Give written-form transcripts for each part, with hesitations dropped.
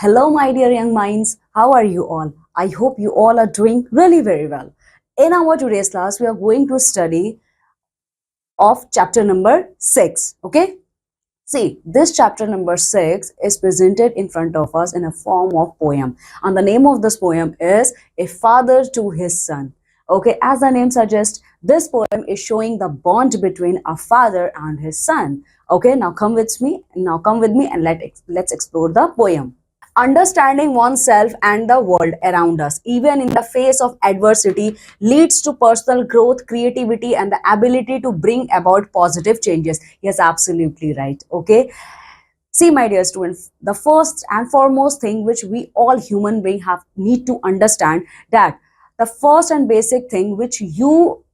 Hello, my dear young minds. How are you all? I hope you all are doing really very well. In our today's class, we are going to study of chapter number 6. Okay. See, this chapter number 6 is presented in front of us in a form of poem. And the name of this poem is A Father to His Son. Okay, as the name suggests, this poem is showing the bond between a father and his son. Okay, now come with me. Now come with me and let's explore the poem. Understanding oneself and the world around us, even in the face of adversity, leads to personal growth, creativity, and the ability to bring about positive changes. Yes, absolutely right. Okay. See, my dear students, the first and foremost thing which we all human beings have need to understand that the first and basic thing which you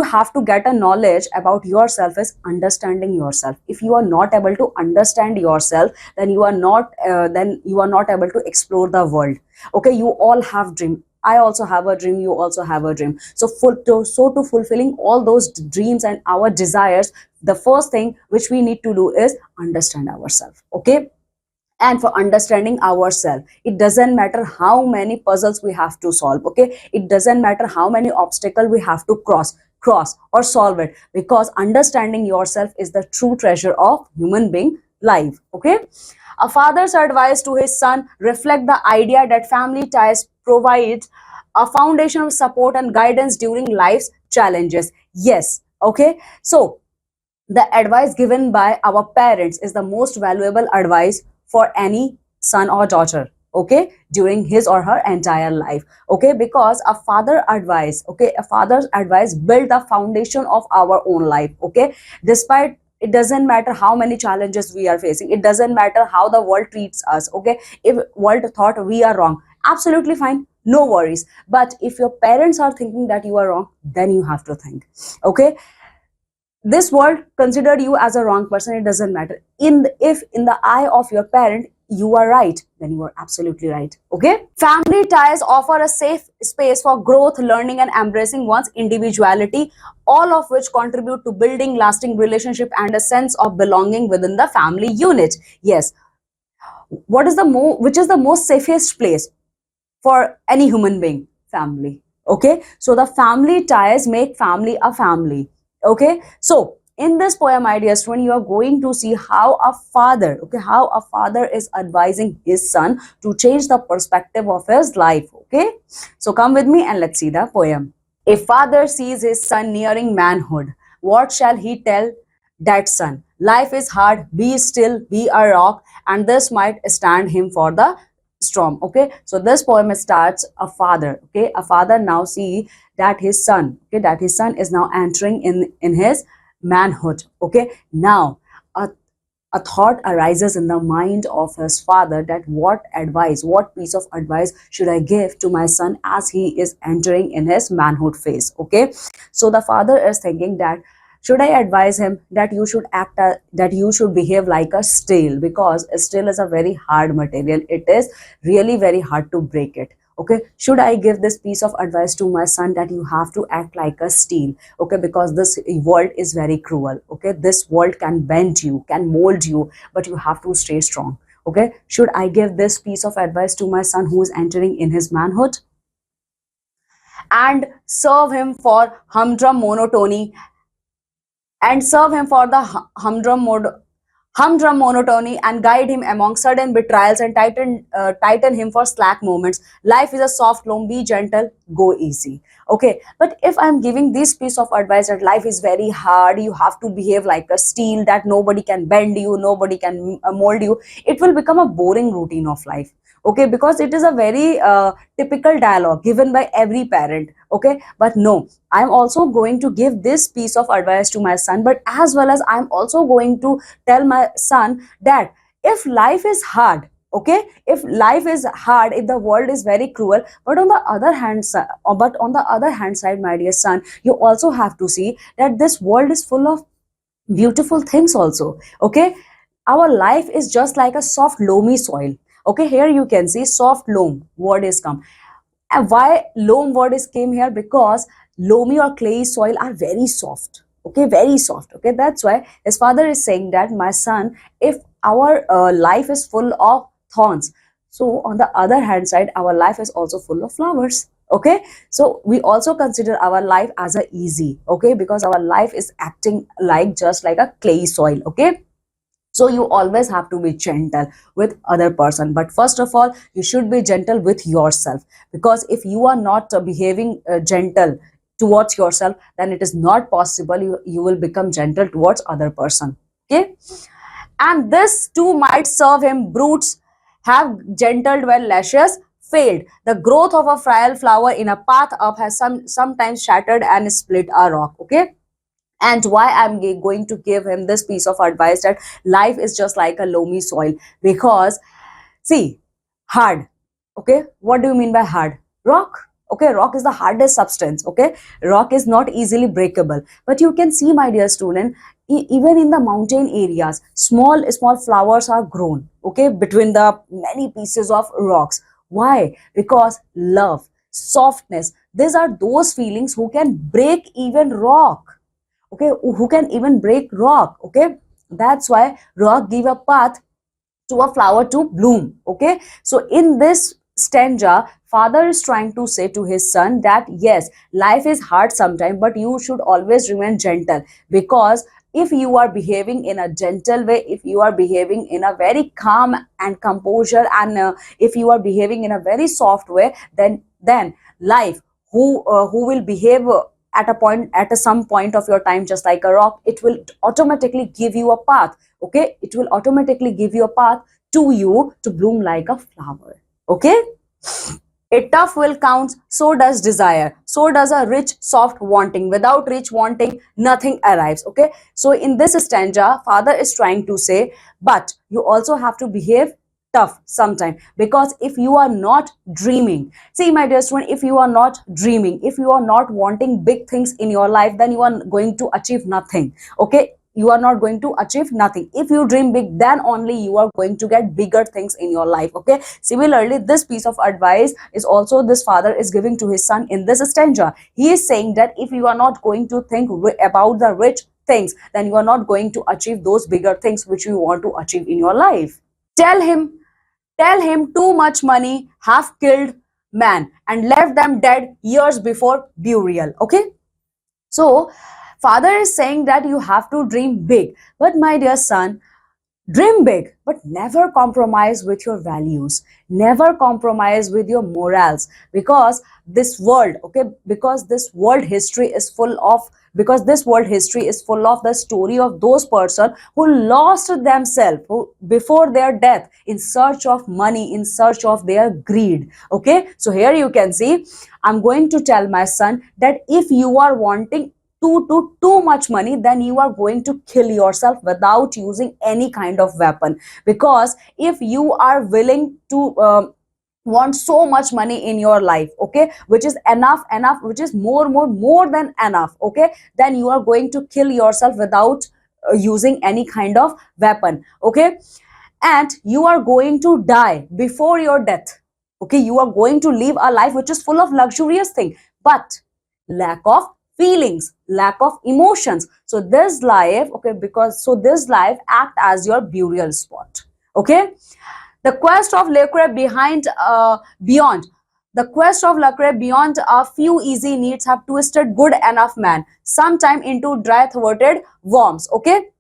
have to get a knowledge about yourself is understanding yourself. If you are not able to understand yourself, then you are not able to explore the world. Okay, you all have dream. I also have a dream, you also have a dream. So to fulfilling all those dreams and our desires, the first thing which we need to do is understand ourselves. Okay, and for understanding ourselves, it doesn't matter how many puzzles we have to solve. Okay, it doesn't matter how many obstacles we have to cross or solve it, because understanding yourself is the true treasure of human being life. Okay, a father's advice to his son reflect the idea that family ties provide a foundation of support and guidance during life's challenges. Yes. Okay, so the advice given by our parents is the most valuable advice for any son or daughter, okay, during his or her entire life. Okay, because a father's advice build the foundation of our own life. Okay, despite it doesn't matter how many challenges we are facing, it doesn't matter how the world treats us. Okay, if world thought we are wrong, absolutely fine, no worries. But if your parents are thinking that you are wrong, then you have to think. Okay, this world considered you as a wrong person, it doesn't matter. If in the eye of your parent you are right, then you are absolutely right. Okay, family ties offer a safe space for growth, learning, and embracing one's individuality, all of which contribute to building lasting relationship and a sense of belonging within the family unit. Yes, which is the most safest place for any human being? Family. Okay, so the family ties make family a family. Okay, so in this poem, ideas, when you are going to see how a father is advising his son to change the perspective of his life. Okay, so come with me and let's see the poem. A father sees his son nearing manhood. What shall he tell that son? Life is hard, be still, be a rock, and this might stand him for the storm. Okay, so this poem starts a father. Okay, a father now see that his son, okay, that his son is now entering in his manhood. Okay, now a a thought arises in the mind of his father that what piece of advice should I give to my son as he is entering in his manhood phase. Okay, so the father is thinking that should I advise him that that you should behave like a steel, because steel is a very hard material, it is really very hard to break it. Okay, should I give this piece of advice to my son that you have to act like a steel? Okay, because this world is very cruel. Okay, this world can bend you, can mold you, but you have to stay strong. Okay, should I give this piece of advice to my son who is entering in his manhood and serve him for humdrum monotony and serve him for the humdrum monotony and guide him among sudden betrayals and tighten him for slack moments? Life is a soft loam, be gentle, go easy. Okay, but if I'm giving this piece of advice that life is very hard, you have to behave like a steel, that nobody can bend you, nobody can mold you, it will become a boring routine of life. Okay, because it is a very typical dialogue given by every parent. Okay, but no, I'm also going to give this piece of advice to my son, but as well as I'm also going to tell my son that if life is hard, okay, if life is hard, if the world is very cruel, but on the other hand side, my dear son, you also have to see that this world is full of beautiful things also. Okay, our life is just like a soft loamy soil. Okay, here you can see soft loam word is come. And why loam word is came here? Because loamy or clay soil are very soft. Okay, very soft. Okay, that's why his father is saying that my son, if our life is full of thorns. So on the other hand side, our life is also full of flowers. Okay, so we also consider our life as a easy, okay, because our life is acting like just like a clay soil. Okay, so you always have to be gentle with other person, but first of all you should be gentle with yourself, because if you are not behaving gentle towards yourself, then it is not possible you will become gentle towards other person. Okay, and this too might serve him. Brutes have gentled when lashes failed. The growth of a frail flower in a path up has sometimes shattered and split a rock. Okay, and why I'm going to give him this piece of advice, that life is just like a loamy soil. Because see, hard, okay, what do you mean by hard? Rock. Okay, rock is the hardest substance. Okay, rock is not easily breakable. But you can see, my dear student, even in the mountain areas, small flowers are grown, okay, between the many pieces of rocks. Why? Because love, softness, these are those feelings who can break even rock. Okay, who can even break rock. Okay, that's why rock give a path to a flower to bloom. Okay, so in this stanza, father is trying to say to his son that yes, life is hard sometimes, but you should always remain gentle. Because if you are behaving in a gentle way, if you are behaving in a very calm and composure, and if you are behaving in a very soft way, then life, who will behave at a point, at a some point of your time just like a rock, it will automatically give you a path. Okay, it will automatically give you a path to you to bloom like a flower. Okay, a tough will counts, so does desire, so does a rich soft wanting. Without rich wanting, nothing arrives. Okay, so in this stanza, father is trying to say, but you also have to behave tough sometime. Because if you are not dreaming, see my dear student, if you are not dreaming, if you are not wanting big things in your life, then you are going to achieve nothing. Okay, you are not going to achieve nothing. If you dream big, then only you are going to get bigger things in your life. Okay, similarly, this piece of advice is also this father is giving to his son in this stanza. He is saying that if you are not going to think about the rich things, then you are not going to achieve those bigger things which you want to achieve in your life. Tell him too much money have killed man and left them dead years before burial. Okay, so father is saying that you have to dream big. But my dear son, dream big, but never compromise with your values. Never compromise with your morals. Because this world, okay, because this world history is full of, because this world history is full of the story of those person who lost themselves before their death in search of money, in search of their greed. Okay, so here you can see, I'm going to tell my son that if you are wanting too much money, then you are going to kill yourself without using any kind of weapon. Because if you are willing to want so much money in your life, okay, which is enough, which is more than enough, okay, then you are going to kill yourself without using any kind of weapon. Okay, and you are going to die before your death. Okay, you are going to live a life which is full of luxurious thing, but lack of feelings, lack of emotions. So this life, okay, because so this life act as your burial spot. Okay, the quest of Leclerc beyond. The quest of Leclerc beyond a few easy needs have twisted good enough man sometime into dry-throated worms. Okay,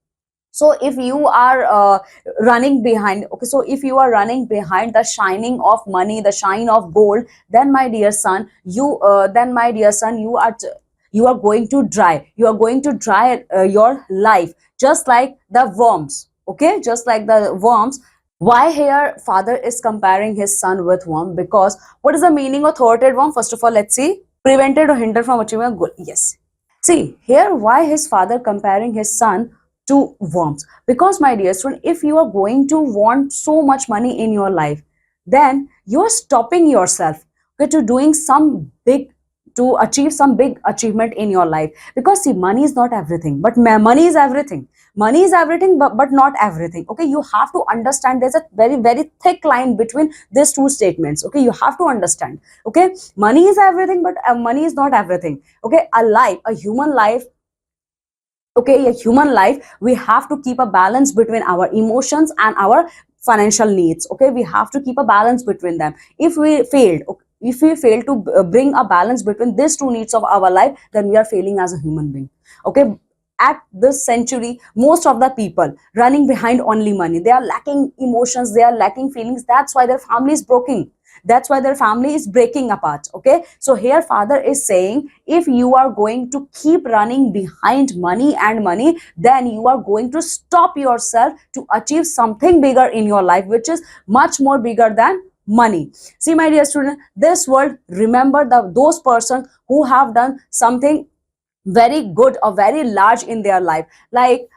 so if you are running behind, okay, so if you are running behind the shining of money, the shine of gold, then my dear son, you are going to dry, you are going to dry your life just like the worms. Okay, just like the worms. Why here father is comparing his son with worm? Because what is the meaning of thwarted worm? First of all, let's see. Prevented or hindered from achieving a goal. Yes, see here why his father comparing his son to worms. Because my dear student, if you are going to want so much money in your life, then you are stopping yourself, okay, to doing some big, to achieve some big achievement in your life. Because see, money is not everything, but money is everything. Money is everything, but not everything. Okay, you have to understand there's a very thick line between these two statements. Okay, you have to understand. Okay, money is everything, but money is not everything. Okay, a life, a human life, okay, a human life, we have to keep a balance between our emotions and our financial needs. Okay, we have to keep a balance between them. If we fail to bring a balance between these two needs of our life, then we are failing as a human being. Okay, at this century, most of the people running behind only money, they are lacking emotions, they are lacking feelings. That's why their family is broken, that's why their family is breaking apart. Okay, so here father is saying, if you are going to keep running behind money and money, then you are going to stop yourself to achieve something bigger in your life, which is much more bigger than money. See, my dear student, this world remember those persons who have done something very good or very large in their life. Like,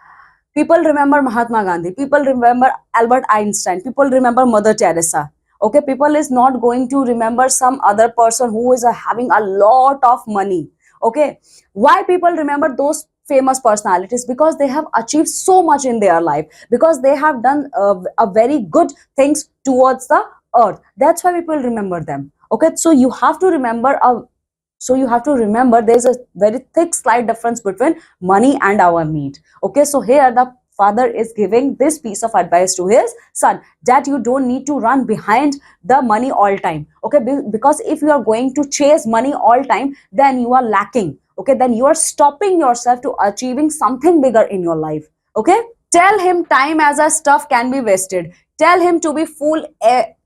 people remember Mahatma Gandhi, people remember Albert Einstein, people remember Mother Teresa. Okay, people is not going to remember some other person who is having a lot of money. Okay, why people remember those famous personalities? Because they have achieved so much in their life, because they have done a very good things towards the earth. That's why people remember them. Okay, so you have to remember there's a very thick slight difference between money and our need. Okay, so here the father is giving this piece of advice to his son, that you don't need to run behind the money all time. Okay, because if you are going to chase money all time, then you are lacking. Okay, then you are stopping yourself to achieving something bigger in your life. Okay, tell him time as a stuff can be wasted. Tell him to be fool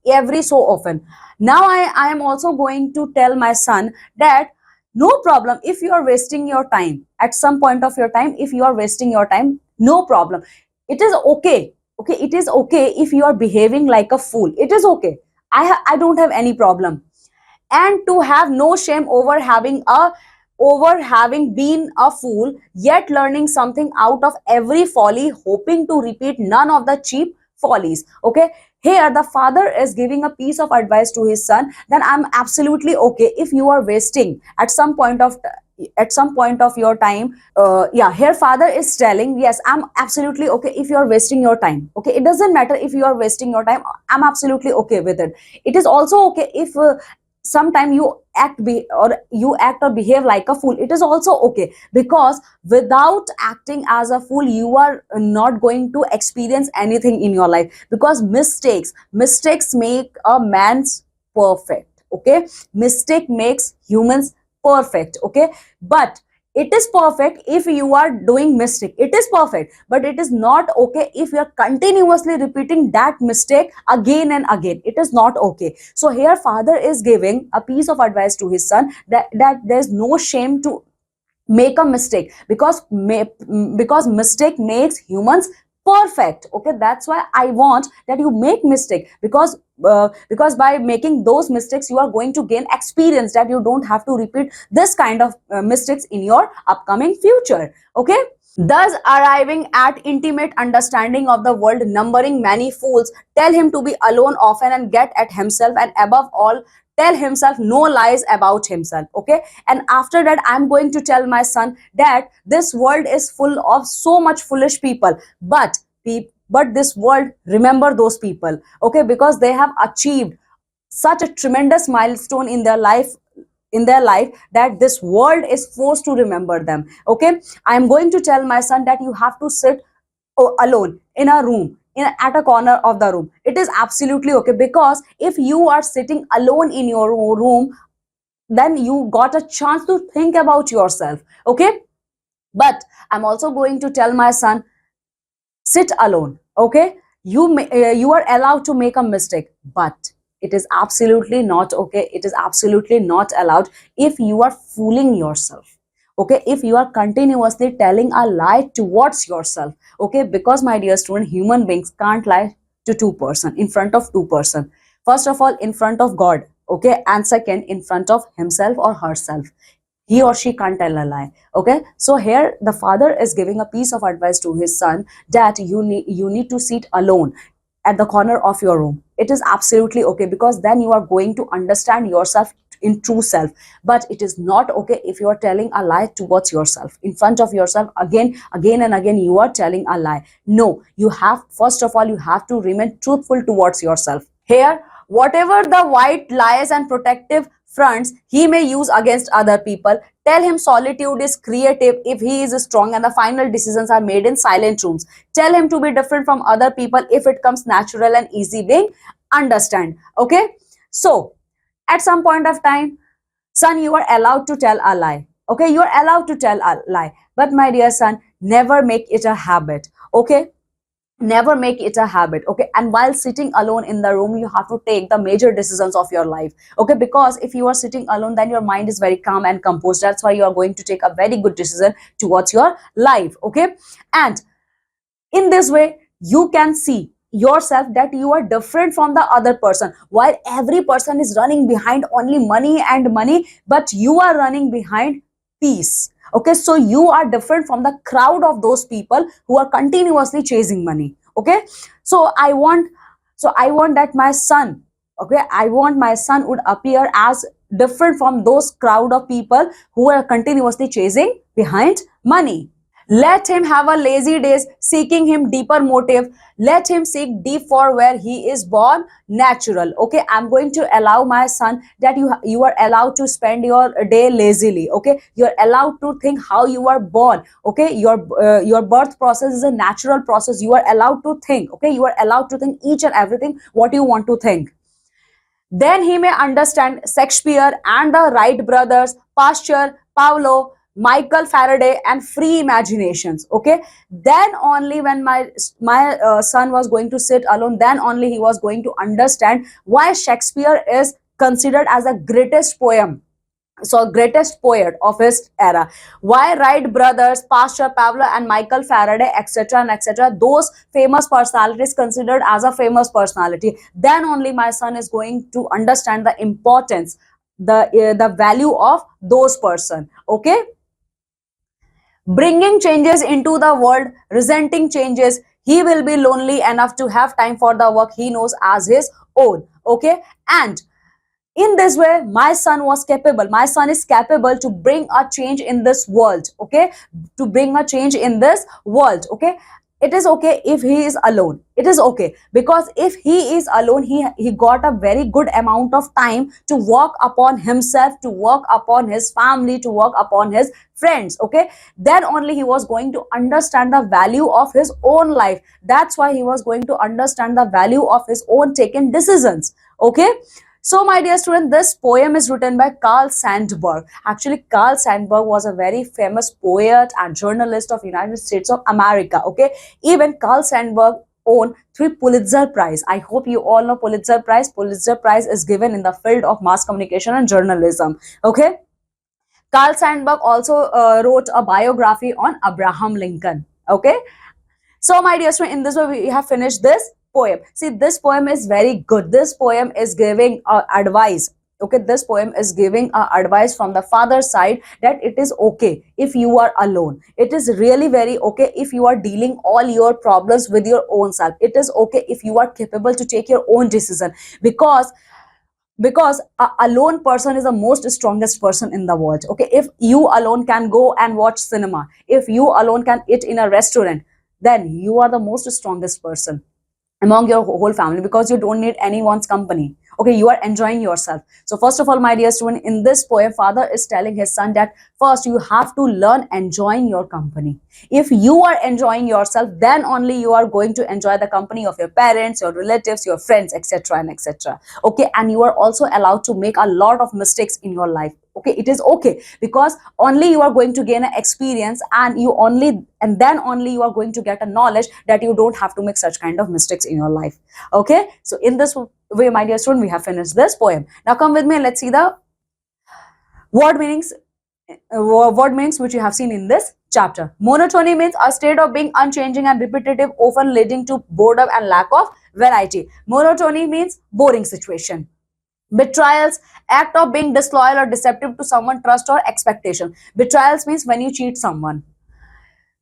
every so often. Now I am also going to tell my son that no problem if you are wasting your time at some point of your time. If you are wasting your time, no problem, it is okay. Okay, it is okay if you are behaving like a fool. It is okay. I don't have any problem. And to have no shame over having been a fool, yet learning something out of every folly, hoping to repeat none of the cheap follies. Okay, here the father is giving a piece of advice to his son, then I'm absolutely okay if you are wasting at some point of your time. Yeah, here father is telling, yes, I'm absolutely okay if you are wasting your time. Okay, it doesn't matter if you are wasting your time, I'm absolutely okay with it. It is also okay if sometime you act or behave like a fool. It is also okay, because without acting as a fool, you are not going to experience anything in your life, because mistakes make a man's perfect. Okay, mistake makes humans perfect. Okay, but it is perfect if you are doing mistake, it is perfect, but it is not okay if you are continuously repeating that mistake again and again. It is not okay. So here father is giving a piece of advice to his son, that there's no shame to make a mistake, because mistake makes humans perfect. Okay, that's why I want that you make mistake, because by making those mistakes you are going to gain experience, that you don't have to repeat this kind of mistakes in your upcoming future. Okay, thus arriving at intimate understanding of the world, numbering many fools, tell him to be alone often and get at himself, and above all tell himself no lies about himself. Okay, and after that I'm going to tell my son that this world is full of so much foolish people, but this world remember those people. Okay, because they have achieved such a tremendous milestone in their life that this world is forced to remember them. Okay, I am going to tell my son that you have to sit alone in a room, at a corner of the room. It is absolutely okay, because if you are sitting alone in your room, then you got a chance to think about yourself. Okay, but I'm also going to tell my son, sit alone. Okay, you are allowed to make a mistake, but it is absolutely not okay, it is absolutely not allowed if you are fooling yourself. Okay, if you are continuously telling a lie towards yourself. Okay, because my dear student, human beings can't lie to two-person, in front of two-person. First of all, in front of God. Okay, and second, in front of himself or herself, he or she can't tell a lie. Okay, so here the father is giving a piece of advice to his son, that you need to sit alone at the corner of your room. It is absolutely okay, because then you are going to understand yourself in true self. But it is not okay if you are telling a lie towards yourself, in front of yourself, again and again you are telling a lie. No, you have, first of all, you have to remain truthful towards yourself. Here Whatever the white lies and protective fronts he may use against other people, tell him solitude is creative if he is strong and the final decisions are made in silent rooms. Tell him to be different from other people if it comes natural and easy being understand. Okay, so at some point of time, son, you are allowed to tell a lie. Okay, you are allowed to tell a lie, but my dear son, never make it a habit. Okay, never make it a habit. Okay, and while sitting alone in the room, you have to take the major decisions of your life. Okay, because if you are sitting alone, then your mind is very calm and composed. That's why you are going to take a very good decision towards your life. Okay, and in this way you can see yourself that you are different from the other person. While every person is running behind only money and money, but you are running behind peace. Okay, so you are different from the crowd of those people who are continuously chasing money. Okay, so I want that my son, okay, I want my son would appear as different from those crowd of people who are continuously chasing behind money. Let him have a lazy days, seeking him deeper motive. Let him seek deep for where he is born natural. Okay, I'm going to allow my son that you are allowed to spend your day lazily. Okay, you're allowed to think how you are born. Okay, your birth process is a natural process. You are allowed to think. Okay, you are allowed to think each and everything what you want to think. Then he may understand Shakespeare and the Wright brothers, Pasteur, Pavlov, Michael Faraday, and free imaginations. Okay, then only when my son was going to sit alone, then only he was going to understand why Shakespeare is considered as the greatest greatest poet of his era. Why Wright brothers, Pasteur Pavlov, and Michael Faraday, etc. and etc., those famous personalities considered as a famous personality. Then only my son is going to understand the importance, the value of those person. Okay, bringing changes into the world, resenting changes, he will be lonely enough to have time for the work he knows as his own. Okay, and in this way my son is capable to bring a change in this world. Okay, to bring a change in this world. Okay, it is okay if he is alone. It is okay because if he is alone, he got a very good amount of time to work upon himself, to work upon his family, to work upon his friends. Okay, then only he was going to understand the value of his own life. That's why he was going to understand the value of his own taken decisions. Okay, so, my dear student, this poem is written by Carl Sandburg. Actually, Carl Sandburg was a very famous poet and journalist of United States of America. Okay, even Carl Sandburg won 3 Pulitzer Prize. I hope you all know Pulitzer Prize. Pulitzer Prize is given in the field of mass communication and journalism. Okay, Carl Sandburg also wrote a biography on Abraham Lincoln. Okay, so, my dear student, in this way, we have finished this poem. See, this poem is very good. This poem is giving advice. Okay, this poem is giving advice from the father's side that it is okay if you are alone. It is really very okay if you are dealing all your problems with your own self. It is okay if you are capable to take your own decision, because a alone person is the most strongest person in the world. Okay, if you alone can go and watch cinema, if you alone can eat in a restaurant, then you are the most strongest person among your whole family, because you don't need anyone's company. Okay, you are enjoying yourself. So first of all, my dear student, in this poem, father is telling his son that first you have to learn enjoying your company. If you are enjoying yourself, then only you are going to enjoy the company of your parents, your relatives, your friends, etc. and etc. Okay, and you are also allowed to make a lot of mistakes in your life. Okay, it is okay, because only you are going to gain an experience, and then only you are going to get a knowledge that you don't have to make such kind of mistakes in your life. Okay, so in this way, my dear student, we have finished this poem. Now come with me and let's see the word meanings word meanings which you have seen in this chapter. Monotony means a state of being unchanging and repetitive, often leading to boredom and lack of variety. Monotony means boring situation. Betrayals, act of being disloyal or deceptive to someone, trust or expectation. Betrayals means when you cheat someone.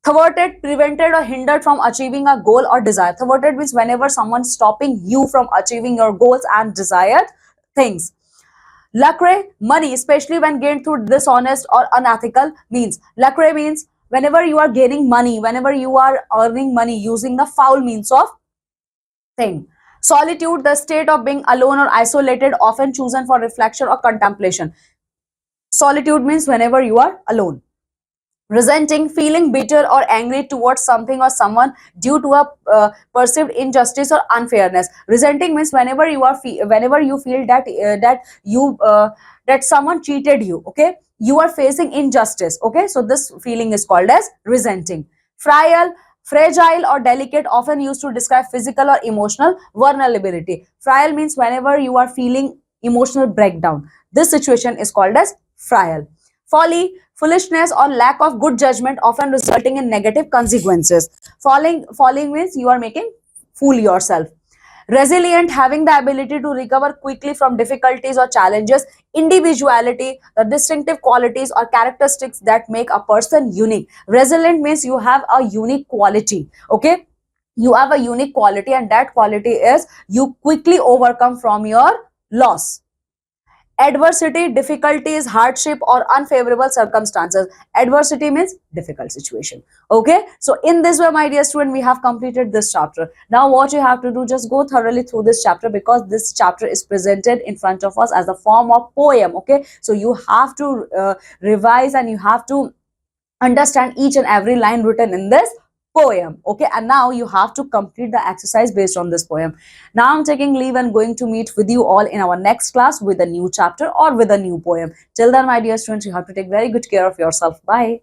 Thwarted, prevented or hindered from achieving a goal or desire. Thwarted means whenever someone stopping you from achieving your goals and desired things. Lucre, money, especially when gained through dishonest or unethical means. Lucre means whenever you are gaining money, whenever you are earning money using the foul means of thing. Solitude, the state of being alone or isolated, often chosen for reflection or contemplation. Solitude means whenever you are alone. Resenting, feeling bitter or angry towards something or someone due to a perceived injustice or unfairness. Resenting means whenever you are whenever you feel that that someone cheated you, okay, you are facing injustice, okay, so this feeling is called as resenting. Frail, fragile or delicate, often used to describe physical or emotional vulnerability. Frail means whenever you are feeling emotional breakdown, this situation is called as frail. Folly, foolishness or lack of good judgment, often resulting in negative consequences. Falling means you are making fool yourself. Resilient, having the ability to recover quickly from difficulties or challenges. Individuality, the distinctive qualities or characteristics that make a person unique. Resilient means you have a unique quality, okay, you have a unique quality, and that quality is you quickly overcome from your loss. Adversity, difficulties, hardship or unfavorable circumstances. Adversity means difficult situation, okay. So in this way, my dear student, we have completed this chapter. Now what you have to do, just go thoroughly through this chapter, because this chapter is presented in front of us as a form of poem, okay. So you have to revise, and you have to understand each and every line written in this poem, okay. And now you have to complete the exercise based on this poem. Now I'm taking leave and going to meet with you all in our next class with a new chapter or with a new poem. Till then, my dear students, you have to take very good care of yourself. Bye.